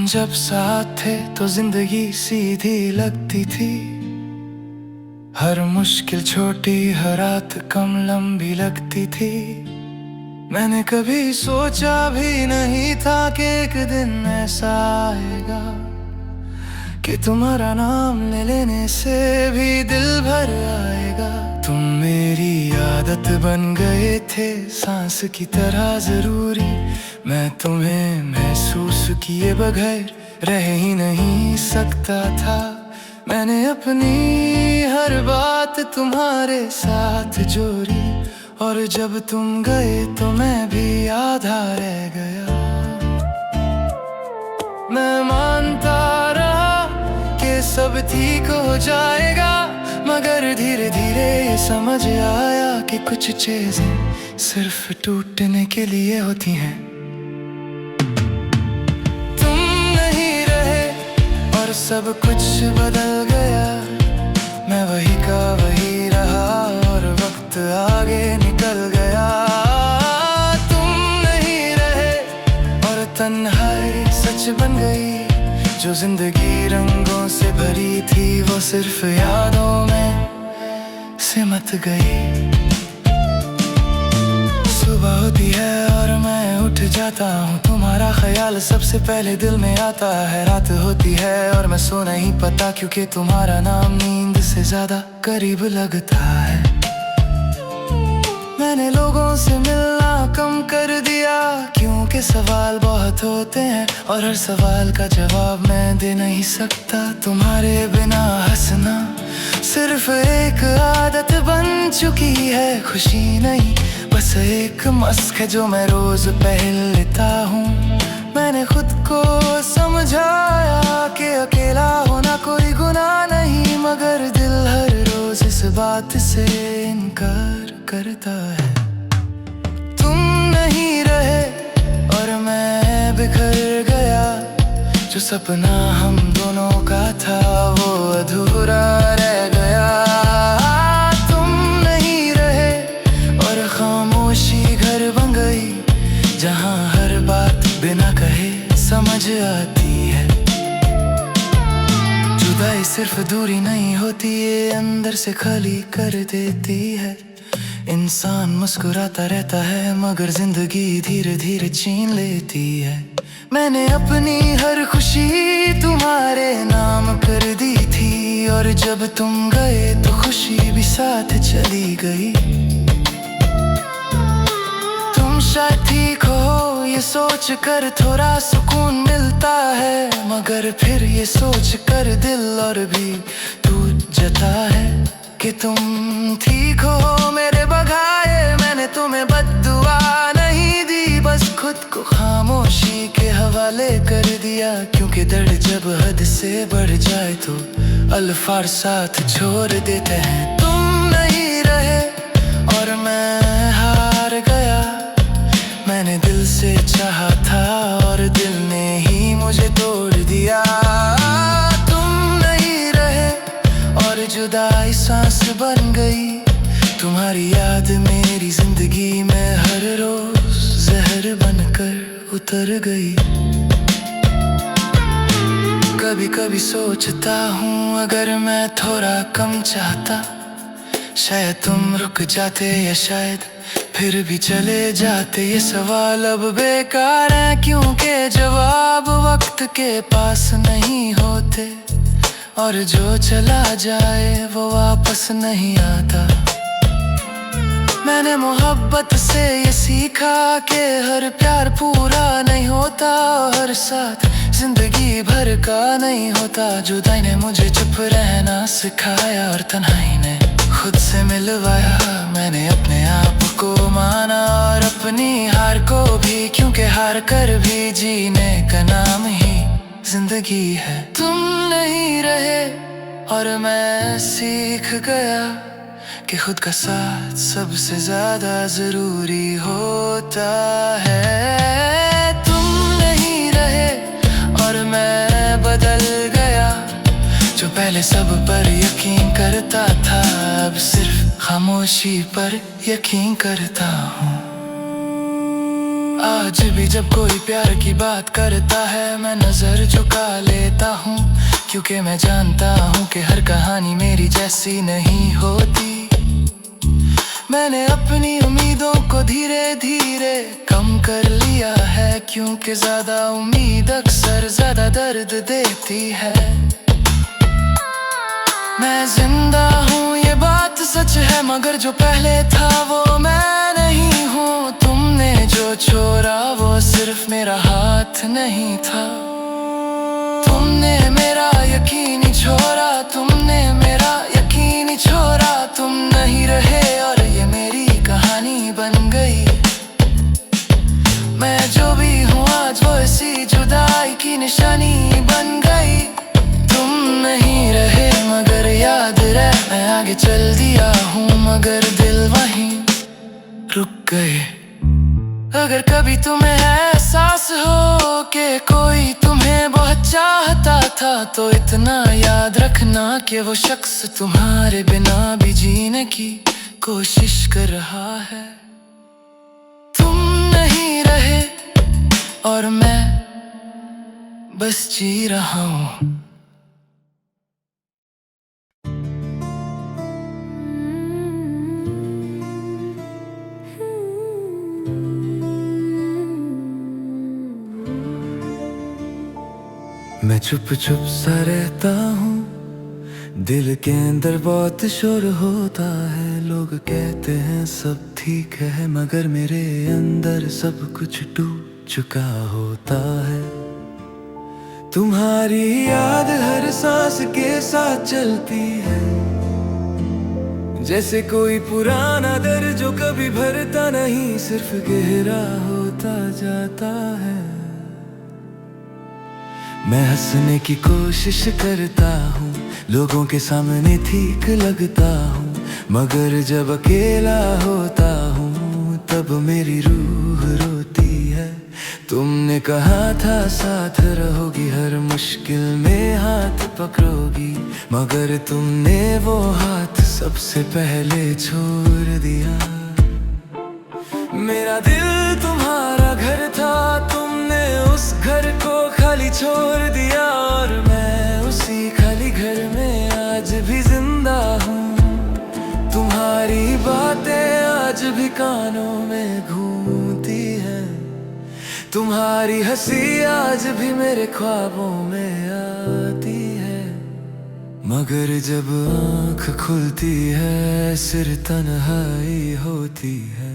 जब साथ थे तो जिंदगी सीधी लगती थी। हर मुश्किल छोटी, हर रात कम लंबी लगती थी। मैंने कभी सोचा भी नहीं था कि एक दिन ऐसा आएगा कि तुम्हारा नाम ले लेने से भी दिल भर आएगा। तुम मेरी आदत बन गए थे, सांस की तरह जरूरी। मैं तुम्हें महसूस किए बगैर रह ही नहीं सकता था। मैंने अपनी हर बात तुम्हारे साथ जोड़ी, और जब तुम गए तो मैं भी आधा रह गया। मैं मानता रहा कि सब ठीक हो जाएगा, मगर धीरे धीरे ये समझ आया कि कुछ चीजें सिर्फ टूटने के लिए होती हैं। तुम नहीं रहे और सब कुछ बदल गया। मैं वही का वही रहा और वक्त आगे निकल गया। तुम नहीं रहे और तन्हाई सच बन गई। जो जिंदगी रंगों से भरी थी वो सिर्फ यादों में सिमट गई। सुबह होती है और मैं उठ जाता हूँ, तुम्हारा ख्याल सबसे पहले दिल में आता है। रात होती है और मैं सो नहीं पाता, क्योंकि तुम्हारा नाम नींद से ज्यादा करीब लगता है। मैंने लोगों से मिलना कम कर दिया, क्योंकि सवाल बहुत होते हैं और हर सवाल का जवाब मैं दे नहीं सकता। तुम्हारे बिना हंसना सिर्फ एक आदत बन चुकी है। खुशी नहीं, बस एक मस्क है जो मैं रोज पहन लेता हूँ। मैंने खुद को समझाया कि अकेला होना कोई गुनाह नहीं, मगर दिल हर रोज इस बात से इनकार करता है। तुम नहीं रहे और मैं बिखर गया। जो सपना हम दोनों का था वो अधूरा रह गया। तुम नहीं रहे और खामोशी घर बन गई, जहाँ हर बात बिना कहे समझ आती है। जुदाई सिर्फ दूरी नहीं होती, ये अंदर से खाली कर देती है। इंसान मुस्कुराता रहता है मगर जिंदगी धीरे धीरे छीन लेती है। मैंने अपनी हर खुशी तुम्हारे नाम कर दी थी, और जब तुम गए तो खुशी भी साथ चली गई। तुम शायद ठीक हो ये सोच कर थोड़ा सुकून मिलता है, मगर फिर ये सोच कर दिल और भी टूट जाता है कि तुम ठीक हो मेरे बगाए। मैंने तुम्हें बद्दुआ नहीं दी, बस खुद को खामोशी के हवाले कर दिया। क्योंकि दर्द जब हद से बढ़ जाए तो अल्फाज साथ छोड़ देते हैं। तुम नहीं रहे और मैं हार गया। मैंने दिल से चाहा था और दिल ने ही मुझे तोड़ दिया। तुम नहीं रहे और जुदाई सांस बन गई। तुम्हारी याद मेरी जिंदगी में हर रोज जहर बनकर उतर गई। कभी कभी सोचता हूँ अगर मैं थोड़ा कम चाहता, शायद तुम रुक जाते या शायद फिर भी चले जाते। ये सवाल अब बेकार है, क्योंकि जवाब वक्त के पास नहीं होते, और जो चला जाए वो वापस नहीं आता। मैंने मोहब्बत से ये सीखा कि हर प्यार पूरा नहीं होता, हर साथ जिंदगी भर का नहीं होता। जुदाई ने मुझे चुप रहना सिखाया और तन्हाई ने खुद से मिलवाया। मैंने अपने आप को माना और अपनी हार को भी, क्योंकि हार कर भी जीने का नाम ही जिंदगी है। तुम नहीं रहे और मैं सीख गया कि खुद का साथ सबसे ज्यादा जरूरी होता है। तुम नहीं रहे और मैं बदल गया। जो पहले सब पर यकीन करता था, अब सिर्फ खामोशी पर यकीन करता हूँ। आज भी जब कोई प्यार की बात करता है मैं नजर झुका लेता हूँ, क्योंकि मैं जानता हूँ कि हर कहानी मेरी जैसी नहीं होती। मैंने अपनी उम्मीदों को धीरे धीरे कम कर लिया है, क्योंकि ज्यादा उम्मीद अक्सर ज्यादा दर्द देती है। मैं जिंदा हूँ ये बात सच है, मगर जो पहले था वो मैं नहीं हूँ। तुमने जो छोड़ा वो सिर्फ मेरा हाथ नहीं था। तुमने मेरा यकीन छोड़ा, तुमने मेरा यकीन छोड़ा। तुम नहीं रहे और ये मेरी कहानी बन गई। मैं जो भी हूँ आज वो इसी जुदाई की निशानी बन गई। तुम नहीं रहे मगर याद रह, मैं आगे चल दिया हूँ मगर दिल वहीं रुक गए। अगर कभी तुम्हें एहसास हो कि कोई तुम्हें बहुत चाहता था, तो इतना याद रखना कि वो शख्स तुम्हारे बिना भी जीने की कोशिश कर रहा है। तुम नहीं रहे और मैं बस जी रहा हूँ। मैं चुप चुप सा रहता हूँ, दिल के अंदर बहुत शोर होता है। लोग कहते हैं सब ठीक है, मगर मेरे अंदर सब कुछ टूट चुका होता है। तुम्हारी याद हर सांस के साथ चलती है, जैसे कोई पुराना दर्द जो कभी भरता नहीं, सिर्फ गहरा होता जाता है। मैं हंसने की कोशिश करता हूँ, लोगों के सामने ठीक लगता हूँ, मगर जब अकेला होता हूँ तब मेरी रूह रोती है। तुमने कहा था साथ रहोगी, हर मुश्किल में हाथ पकड़ोगी, मगर तुमने वो हाथ सबसे पहले छोड़ दिया। मेरा दिल तुम्हारा घर था, तुमने उस घर को खाली छोड़ दिया, और मैं उसी खाली घर में आज भी जिंदा हूँ। तुम्हारी बातें आज भी कानों में घूमती हैं, तुम्हारी हंसी आज भी मेरे ख्वाबों में आती है। मगर जब आँख खुलती है सिर तन्हाई होती है।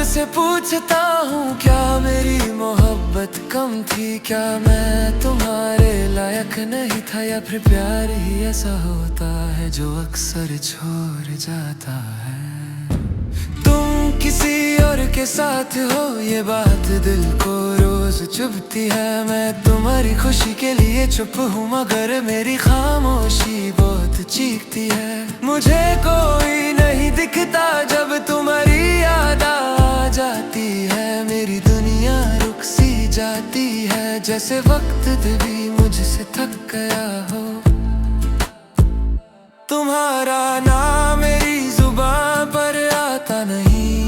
से पूछता हूँ क्या मेरी मोहब्बत कम थी, क्या मैं तुम्हारे लायक नहीं था, या फिर प्यार ही ऐसा होता है जो अक्सर छोड़ जाता है। तुम किसी और के साथ हो ये बात दिल को रोज चुभती है। मैं तुम्हारी खुशी के लिए चुप हूँ, मगर मेरी खामोशी बहुत चीखती है। मुझे कोई नहीं दिखता जब तुम्हारी याद आ जाती है, मेरी दुनिया रुक सी जाती है, जैसे वक्त भी मुझसे थक गया हो। तुम्हारा नाम मेरी जुबान पर आता नहीं,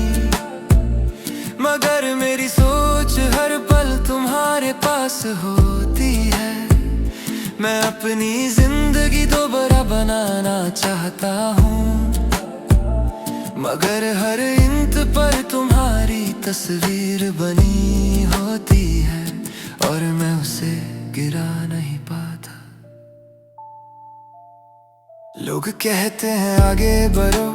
मगर मेरी सोच हर पल तुम्हारे पास होती है। मैं अपनी जिंदगी दोबारा बनाना चाहता हूँ, मगर हर इंत पर तुम्हारी तस्वीर बनी होती है, और मैं उसे गिरा नहीं पाता। लोग कहते हैं आगे बढ़ो,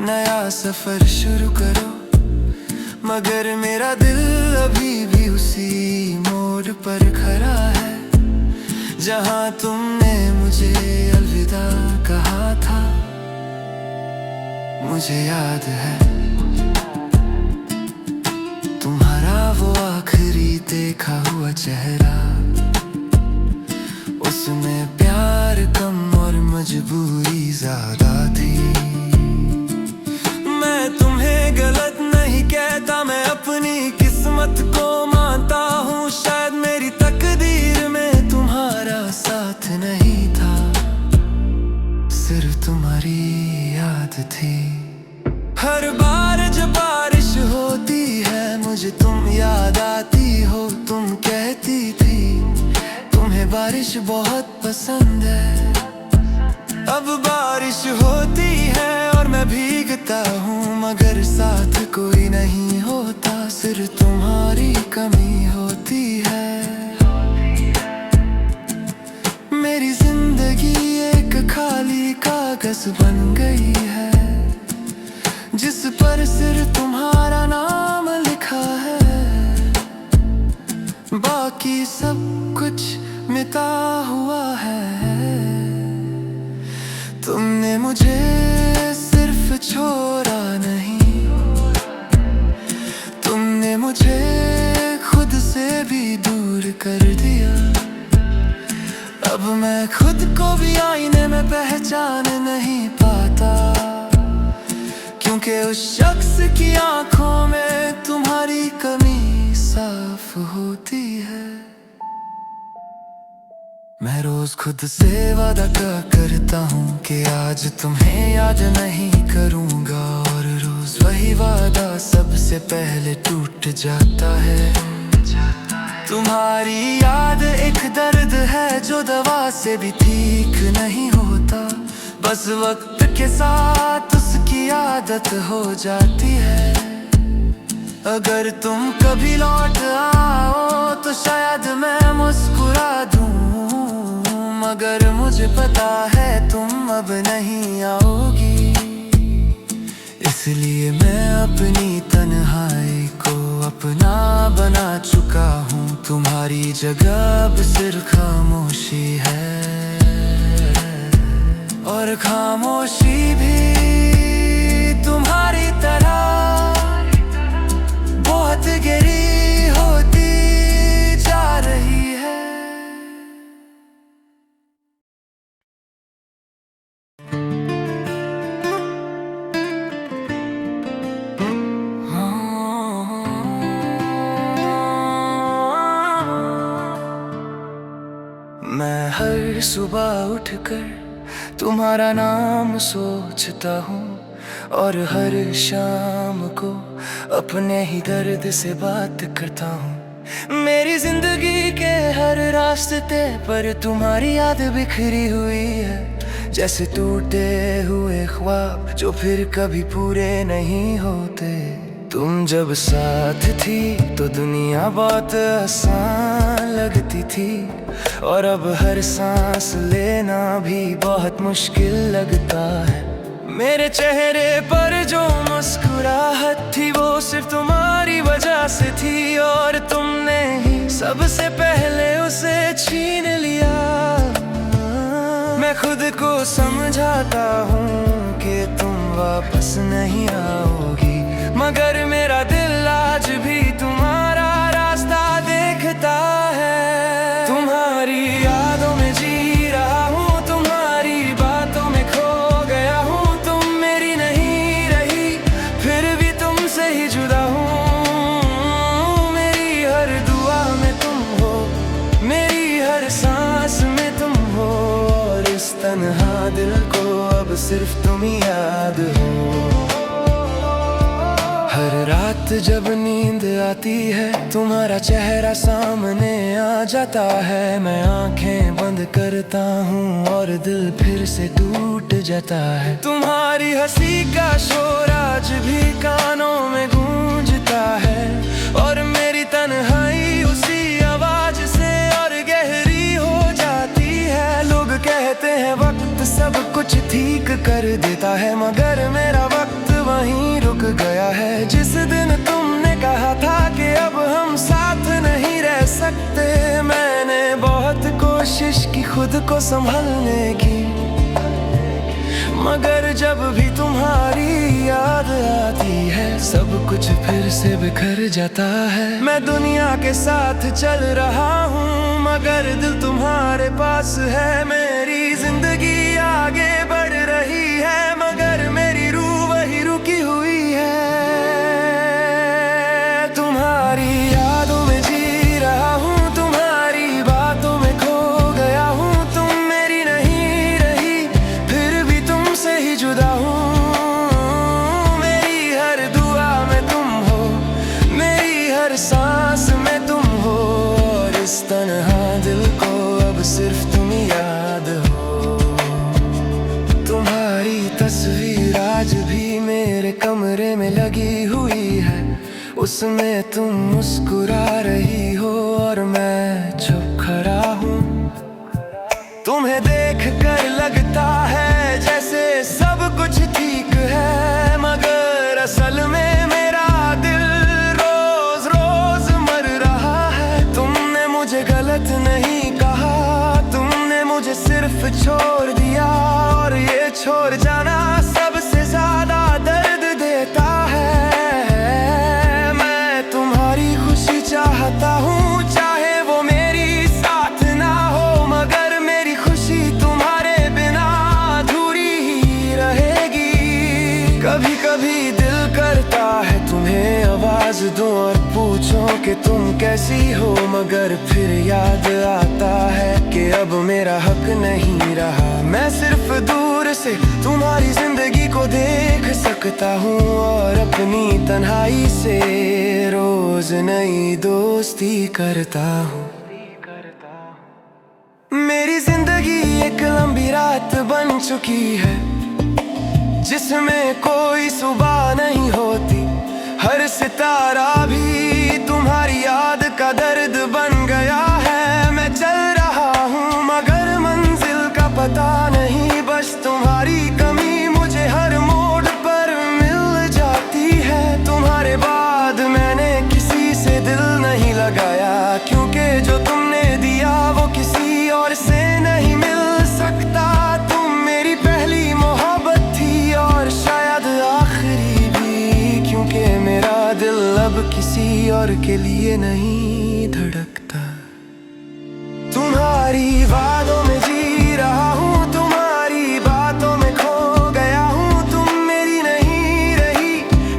नया सफर शुरू करो, मगर मेरा दिल अभी भी उसी मोड़ पर खड़ा है, जहाँ तुमने मुझे अलविदा कहा था। मुझे याद है तुम्हारा वो आखिरी देखा हुआ चेहरा, उसमें प्यार कम और मजबूरी ज्यादा थी। मैं तुम्हें गलत नहीं कहता, मैं अपनी किस्मत को सिर्फ तुम्हारी याद थी। हर बार जब बारिश होती है मुझे तुम याद आती हो। तुम कहती थी तुम्हें बारिश बहुत पसंद है। अब बारिश होती है और मैं भीगता हूँ, मगर साथ कोई नहीं होता, सिर्फ तुम्हारी कमी होती है। मेरी जिंदगी एक खाली कागज बन गई है, जिस पर सिर्फ तुम्हारा नाम लिखा है। बाकी सब कुछ मिटा हुआ है। तुमने मुझे सिर्फ छोड़ा नहीं, तुमने मुझे खुद से भी दूर कर दिया। अब मैं खुद को भी आईने में पहचान नहीं पाता, क्योंकि उस शख्स की आंखों में तुम्हारी कमी साफ होती है। मैं रोज खुद से वादा करता हूँ कि आज तुम्हें याद नहीं करूँगा, और रोज वही वादा सबसे पहले टूट जाता है। तुम्हारी याद एक दर्द है जो दवा से भी ठीक नहीं होता, बस वक्त के साथ उसकी आदत हो जाती है। अगर तुम कभी लौट आओ तो शायद मैं मुस्कुरा दूं, मगर मुझे पता है तुम अब नहीं आओगी। इसलिए मैं अपनी तन्हाई को अपना बना चुका हूँ। तुम्हारी जगह अब सिर्फ खामोशी है, और खामोशी भी तुम्हारी तरह बहुत गहरी होती जा रही है। मैं हर सुबह उठकर तुम्हारा नाम सोचता हूँ, और हर शाम को अपने ही दर्द से बात करता हूँ। मेरी जिंदगी के हर रास्ते पर तुम्हारी याद बिखरी हुई है, जैसे टूटे हुए ख्वाब जो फिर कभी पूरे नहीं होते। तुम जब साथ थी तो दुनिया बहुत आसान लगती थी, और अब हर सांस लेना भी बहुत मुश्किल लगता है। मेरे चेहरे पर जो मुस्कुराहट थी वो सिर्फ तुम्हारी वजह से थी, और तुमने ही सबसे पहले उसे छीन लिया। मैं खुद को समझाता हूँ कि तुम वापस नहीं आओगी, मगर मेरा दिल आज भी तुम्हारा रास्ता देखता है। तुम्हारी यादों में जी रहा हूँ, तुम्हारी बातों में खो गया हूँ। तुम मेरी नहीं रही फिर भी तुमसे ही जुदा हूँ। मेरी हर दुआ में तुम हो, मेरी हर सांस में तुम हो, और इस तन्हा दिल को अब सिर्फ तुम ही याद हो। हर रात जब नींद आती है तुम्हारा चेहरा सामने आ जाता है। मैं आंखें बंद करता हूँ और दिल फिर से टूट जाता है। तुम्हारी हंसी का शोर आज भी कानों में गूंजता है, और मेरी तन्हाई उसी आवाज से और गहरी हो जाती है। लोग कहते हैं वक्त सब कुछ ठीक कर देता है, मगर मेरा वक्त वहीं रुक गया है। जिस दिन तुमने कहा था कि अब हम साथ नहीं रह सकते, मैंने बहुत कोशिश की खुद को संभलने की, मगर जब भी तुम्हारी याद आती है सब कुछ फिर से बिखर जाता है। मैं दुनिया के साथ चल रहा हूँ मगर दिल तुम्हारे पास है। मेरी जिंदगी आगे बढ़ रही है मगर मेरी रूह वही रुकी हुई है। तुम्हारी यादों में जी रहा हूँ, तुम्हारी बातों में खो गया हूँ। तुम मेरी नहीं रही फिर भी तस्वीर आज भी मेरे कमरे में लगी हुई है, उसमें तुम मुस्कुरा रही हो और मैं चुप खड़ा हूँ। तुम्हें देख कर लगता है जैसे सब कुछ ठीक है, मगर असल में मेरा दिल रोज रोज मर रहा है। तुमने मुझे गलत नहीं कहा, तुमने मुझे सिर्फ छोड़ दिया, और ये छोड़ जाना सबसे ज्यादा दर्द देता है। मैं तुम्हारी खुशी चाहता हूँ, चाहे वो मेरी साथ ना हो, मगर मेरी खुशी तुम्हारे बिना अधूरी ही रहेगी। कभी कभी दिल करता है तुम्हें आवाज दूं और पूछूं कि तुम कैसी हो, मगर फिर याद आता है कि अब मेरा हक नहीं रहा। मैं सिर्फ दूर से तुम्हारी जिंदगी को देख सकता हूँ, और अपनी तन्हाई से रोज नई दोस्ती करता हूँ। मेरी जिंदगी एक लंबी रात बन चुकी है, जिसमें कोई सुबह नहीं होती। हर सितारा भी तुम्हारी याद का दर्द बन गया है। मैं चल रहा हूँ मगर मंजिल का पता नहीं, बस तुम्हारी कमी मुझे हर मोड़ पर मिल जाती है। तुम्हारे बाद मैंने किसी से दिल नहीं लगाया, क्योंकि जो तुमने दिया वो किसी और से नहीं मिल सकता। तुम मेरी पहली मोहब्बत थी और शायद आखिरी भी, क्योंकि मेरा दिल अब किसी और के लिए नहीं धड़कता। तुम्हारी बातों में जी रहा हूँ, तुम्हारी बातों में खो गया हूँ। तुम मेरी नहीं रही,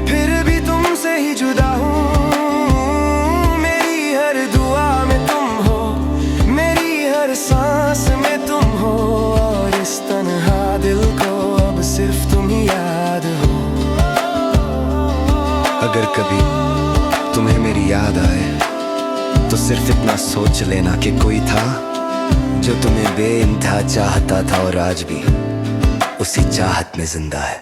फिर भी तुमसे ही जुदा हूँ। मेरी हर दुआ में तुम हो, मेरी हर सांस में तुम हो, और इस तन्हा दिल को अब सिर्फ तुम ही याद हो। अगर कभी तुम्हें मेरी याद आए तो सिर्फ इतना सोच लेना कि कोई था जो तुम्हें बेइंतहा चाहता था और आज भी उसी चाहत में जिंदा है।